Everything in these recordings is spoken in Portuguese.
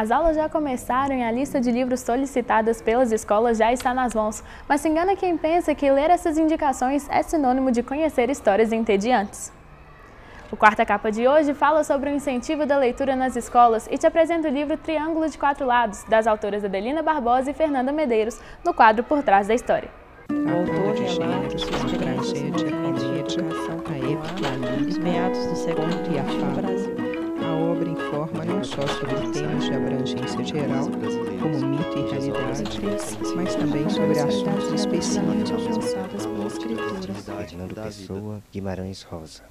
As aulas já começaram e a lista de livros solicitadas pelas escolas já está nas mãos, mas se engana quem pensa que ler essas indicações é sinônimo de conhecer histórias entediantes. O Quarta Capa de hoje fala sobre o incentivo da leitura nas escolas e te apresenta o livro Triângulo de Quatro Lados, das autoras Adelina Barbosa e Fernanda Medeiros, no quadro Por Trás da História. O autor relata sua tragédia de educação católica, meados do século XX no Brasil. A obra informa não só sobre temas de abrangência geral, como mito e realidade, mas também sobre assuntos específicos. Fernando Pessoa, Guimarães Rosa.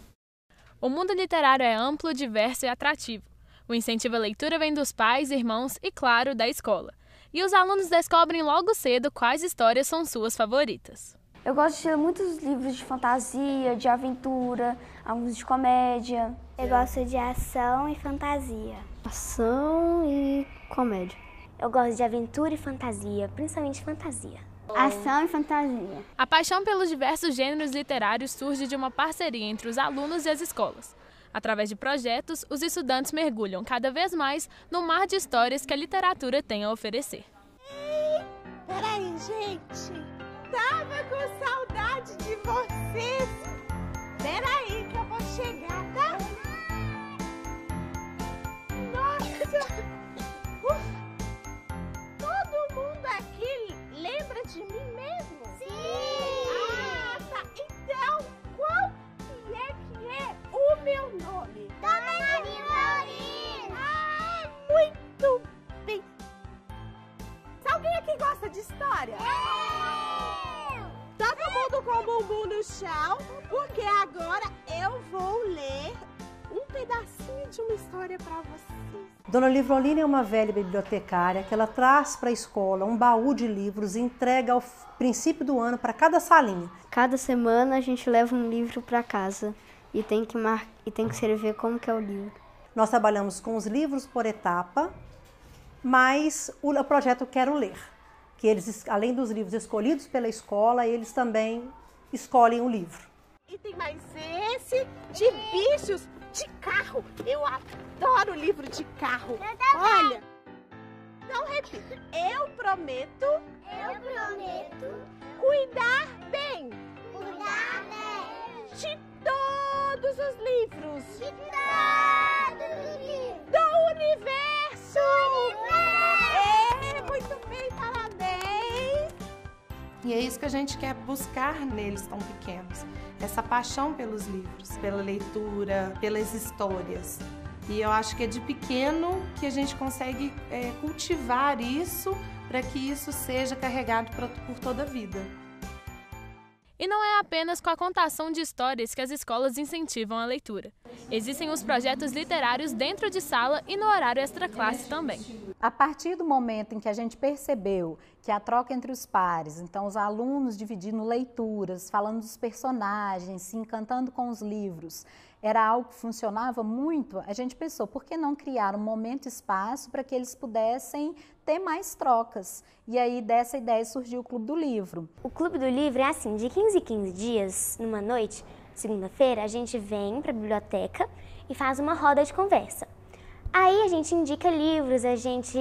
O mundo literário é amplo, diverso e atrativo. O incentivo à leitura vem dos pais, irmãos e, claro, da escola. E os alunos descobrem logo cedo quais histórias são suas favoritas. Eu gosto de ler muitos livros de fantasia, de aventura, alguns de comédia. Eu gosto de ação e fantasia. Ação e comédia. Eu gosto de aventura e fantasia, principalmente fantasia. Ação e fantasia. A paixão pelos diversos gêneros literários surge de uma parceria entre os alunos e as escolas. Através de projetos, os estudantes mergulham cada vez mais no mar de histórias que a literatura tem a oferecer. Ei, peraí, gente! Tava com saudade de vocês! Peraí que eu vou chegar, tá? Nossa! Todo mundo aqui lembra de mim mesmo? Sim! Ah, tá! Então, qual que é o meu nome? Dona Maria! Ah, muito bem! Alguém aqui gosta de história? Todo mundo com o bumbum no chão, porque agora eu vou ler um pedacinho de uma história para vocês. Dona Livrolina é uma velha bibliotecária que ela traz para a escola um baú de livros e entrega ao princípio do ano para cada salinha. Cada semana a gente leva um livro para casa e tem que escrever como que é o livro. Nós trabalhamos com os livros por etapa, mas o projeto Quero Ler, que eles, além dos livros escolhidos pela escola, eles também escolhem o livro. E tem mais esse de bichos de carro. Eu adoro livro de carro. Olha, não repita. Eu prometo cuidar bem de todos os livros do universo. Muito bem, parabéns! E é isso que a gente quer buscar neles tão pequenos. Essa paixão pelos livros, pela leitura, pelas histórias. E eu acho que é de pequeno que a gente consegue cultivar isso para que isso seja carregado por toda a vida. E não é apenas com a contação de histórias que as escolas incentivam a leitura. Existem os projetos literários dentro de sala e no horário extraclasse também. A partir do momento em que a gente percebeu que a troca entre os pares, então os alunos dividindo leituras, falando dos personagens, se encantando com os livros, era algo que funcionava muito, a gente pensou, por que não criar um momento e espaço para que eles pudessem ter mais trocas? E aí dessa ideia surgiu o Clube do Livro. O Clube do Livro é assim, de 15 em 15 dias, numa noite, segunda-feira, a gente vem para a biblioteca e faz uma roda de conversa. Aí a gente indica livros, a gente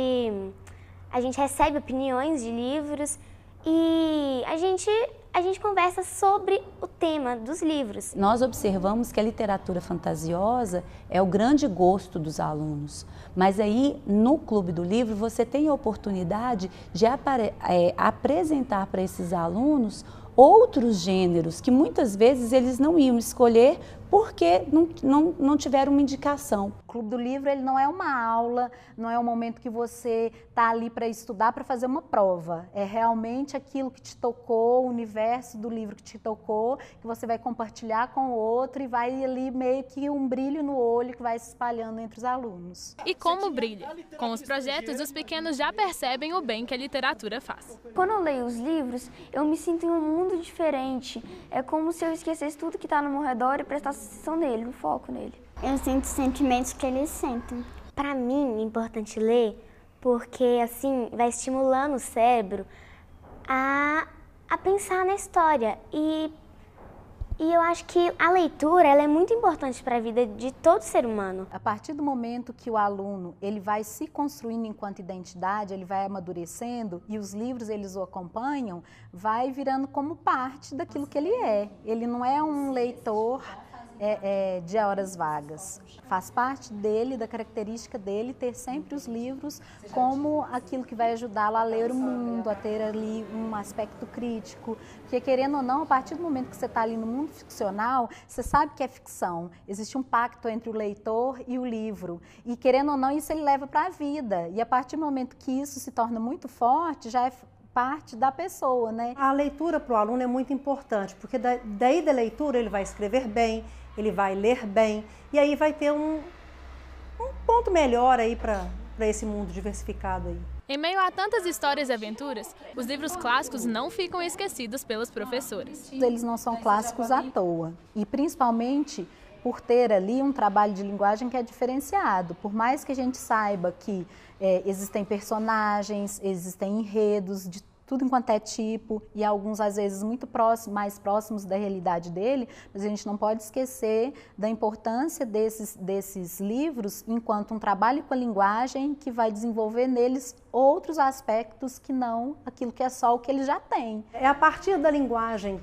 recebe opiniões de livros e a gente conversa sobre o tema dos livros. Nós observamos que a literatura fantasiosa é o grande gosto dos alunos, mas aí no Clube do Livro você tem a oportunidade de apresentar para esses alunos outros gêneros que muitas vezes eles não iam escolher porque não tiveram uma indicação. O Clube do Livro ele não é uma aula, não é um momento que você está ali para estudar, para fazer uma prova. É realmente aquilo que te tocou, o universo do livro que te tocou, que você vai compartilhar com o outro e vai ali meio que um brilho no olho que vai se espalhando entre os alunos. E como brilha? Com os projetos, os pequenos já percebem o bem que a literatura faz. Quando eu leio os livros, eu me sinto em um mundo diferente. É como se eu esquecesse tudo que está no meu redor e prestasse atenção nele, um foco nele. Eu sinto os sentimentos que eles sentem. Para mim é importante ler porque assim vai estimulando o cérebro a pensar na história e E eu acho que a leitura ela é muito importante para a vida de todo ser humano. A partir do momento que o aluno ele vai se construindo enquanto identidade, ele vai amadurecendo e os livros eles o acompanham, vai virando como parte daquilo que ele é. Ele não é um leitor de horas vagas. Faz parte dele, da característica dele, ter sempre os livros como aquilo que vai ajudá-lo a ler o mundo, a ter ali um aspecto crítico. Porque, querendo ou não, a partir do momento que você está ali no mundo ficcional, você sabe que é ficção. Existe um pacto entre o leitor e o livro. E, querendo ou não, isso ele leva para a vida. E, a partir do momento que isso se torna muito forte, já é parte da pessoa, né? A leitura para o aluno é muito importante, porque daí da leitura ele vai escrever bem, ele vai ler bem, e aí vai ter um ponto melhor aí para esse mundo diversificado aí. Em meio a tantas histórias e aventuras, os livros clássicos não ficam esquecidos pelas professoras. Eles não são clássicos à toa, e principalmente por ter ali um trabalho de linguagem que é diferenciado. Por mais que a gente saiba que existem personagens, existem enredos de tudo enquanto é tipo, e alguns às vezes muito mais próximos da realidade dele, mas a gente não pode esquecer da importância desses livros enquanto um trabalho com a linguagem que vai desenvolver neles outros aspectos que não aquilo que é só o que ele já tem. É a partir da linguagem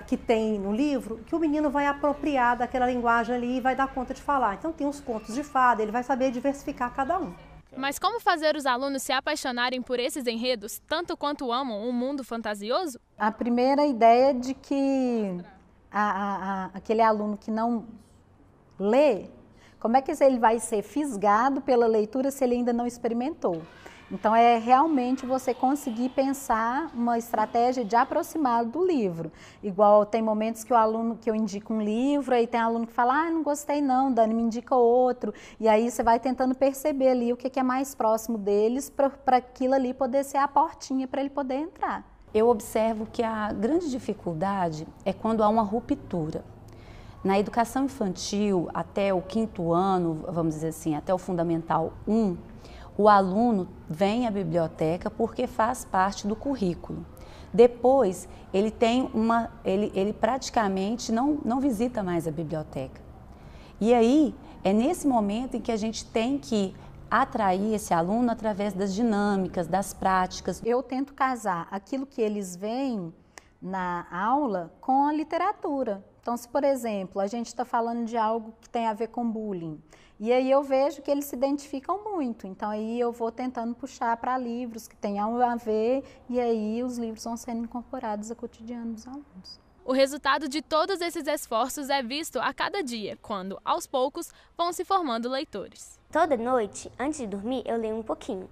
que tem no livro que o menino vai apropriar daquela linguagem ali e vai dar conta de falar. Então tem os contos de fada, ele vai saber diversificar cada um. Mas como fazer os alunos se apaixonarem por esses enredos, tanto quanto amam um mundo fantasioso? A primeira ideia de que aquele aluno que não lê, como é que ele vai ser fisgado pela leitura se ele ainda não experimentou? Então, é realmente você conseguir pensar uma estratégia de aproximá-lo do livro. Igual tem momentos que eu indico um livro, aí tem aluno que fala, não gostei não, Dani, me indica outro. E aí você vai tentando perceber ali o que é mais próximo deles para aquilo ali poder ser a portinha para ele poder entrar. Eu observo que a grande dificuldade é quando há uma ruptura. Na educação infantil, até o 5º ano, vamos dizer assim, até o Fundamental 1, o aluno vem à biblioteca porque faz parte do currículo. Depois, ele praticamente não visita mais a biblioteca. E aí, é nesse momento em que a gente tem que atrair esse aluno através das dinâmicas, das práticas. Eu tento casar aquilo que eles veem na aula com a literatura. Então, se, por exemplo, a gente está falando de algo que tem a ver com bullying, e aí eu vejo que eles se identificam muito, então aí eu vou tentando puxar para livros que tenham a ver, e aí os livros vão sendo incorporados ao cotidiano dos alunos. O resultado de todos esses esforços é visto a cada dia, quando, aos poucos, vão se formando leitores. Toda noite, antes de dormir, eu leio um pouquinho.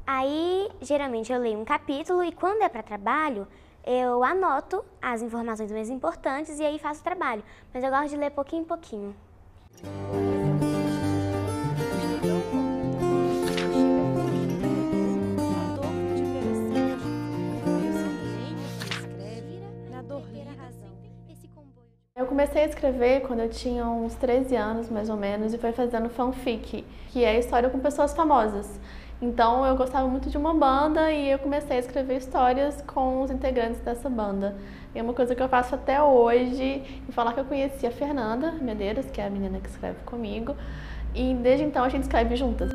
Aí, geralmente, eu leio um capítulo e quando é para trabalho, eu anoto as informações mais importantes e aí faço o trabalho. Mas eu gosto de ler pouquinho em pouquinho. Eu comecei a escrever quando eu tinha uns 13 anos, mais ou menos, e foi fazendo fanfic, que é história com pessoas famosas. Então eu gostava muito de uma banda e eu comecei a escrever histórias com os integrantes dessa banda. E é uma coisa que eu faço até hoje, e falar que eu conheci a Fernanda Medeiros, que é a menina que escreve comigo, e desde então a gente escreve juntas.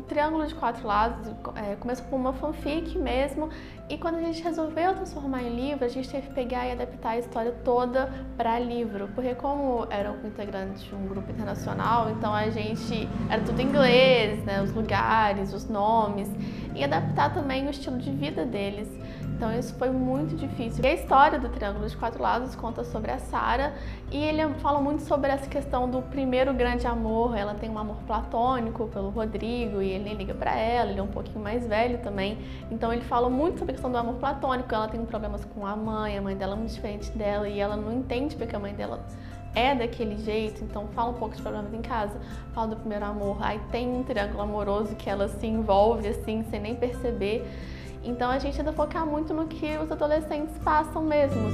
Triângulo de 4 Lados começou com uma fanfic mesmo, e quando a gente resolveu transformar em livro, a gente teve que pegar e adaptar a história toda para livro, porque como eram integrantes de um grupo internacional, então a gente era tudo em inglês, né, os lugares, os nomes, e adaptar também o estilo de vida deles. Então isso foi muito difícil. E a história do Triângulo de 4 Lados conta sobre a Sara, e ele fala muito sobre essa questão do primeiro grande amor. Ela tem um amor platônico pelo Rodrigo e ele nem liga pra ela, ele é um pouquinho mais velho também. Então ele fala muito sobre a questão do amor platônico. Ela tem problemas com a mãe dela é muito diferente dela e ela não entende porque a mãe dela é daquele jeito, então fala um pouco de problemas em casa, fala do primeiro amor. Aí tem um triângulo amoroso que ela se envolve assim, sem nem perceber. Então a gente tenta focar muito no que os adolescentes passam mesmo.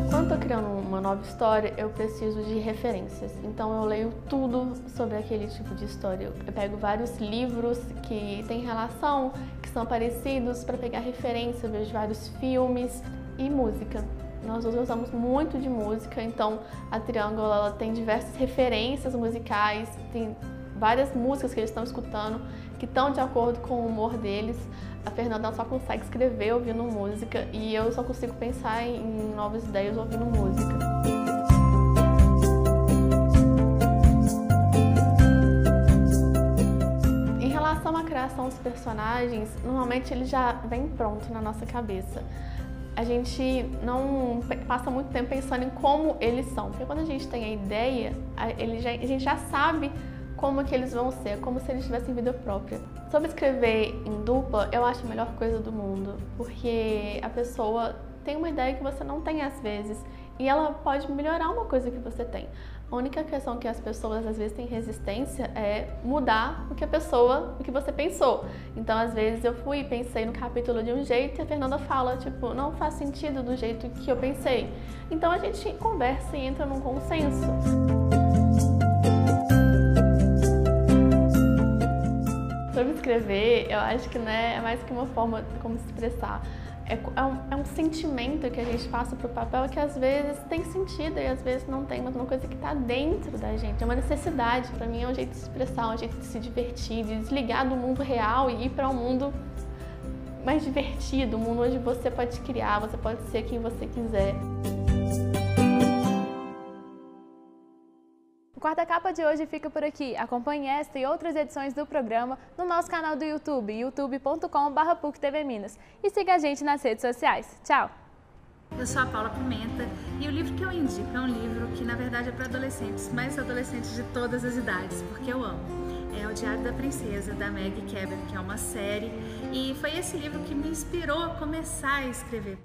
Quando eu tô criando uma nova história, eu preciso de referências. Então eu leio tudo sobre aquele tipo de história. Eu pego vários livros que têm relação, que são parecidos, para pegar referência, eu vejo vários filmes e música. Nós gostamos muito de música, então a Triângulo ela tem diversas referências musicais, tem várias músicas que eles estão escutando que estão de acordo com o humor deles. A Fernanda só consegue escrever ouvindo música e eu só consigo pensar em novas ideias ouvindo música. Em relação à criação dos personagens, normalmente ele já vem pronto na nossa cabeça. A gente não passa muito tempo pensando em como eles são, porque quando a gente tem a ideia, a gente já sabe como que eles vão ser, como se eles tivessem vida própria. Sobre escrever em dupla, eu acho a melhor coisa do mundo, porque a pessoa tem uma ideia que você não tem às vezes, e ela pode melhorar uma coisa que você tem. A única questão que as pessoas às vezes têm resistência é mudar o que você pensou. Então, às vezes eu fui e pensei no capítulo de um jeito e a Fernanda fala, tipo, não faz sentido do jeito que eu pensei. Então a gente conversa e entra num consenso. Sobre escrever, eu acho que é mais que uma forma de como se expressar. É um sentimento que a gente passa para o papel que às vezes tem sentido e às vezes não tem, mas uma coisa que está dentro da gente, é uma necessidade. Para mim é um jeito de se expressar, um jeito de se divertir, de desligar do mundo real e ir para um mundo mais divertido, um mundo onde você pode criar, você pode ser quem você quiser. O Quarta Capa de hoje fica por aqui. Acompanhe esta e outras edições do programa no nosso canal do YouTube, youtube.com/PUC-TV-Minas. E siga a gente nas redes sociais. Tchau! Eu sou a Paula Pimenta e o livro que eu indico é um livro que na verdade é para adolescentes, mas adolescentes de todas as idades, porque eu amo. É O Diário da Princesa, da Maggie Cabot, que é uma série, e foi esse livro que me inspirou a começar a escrever.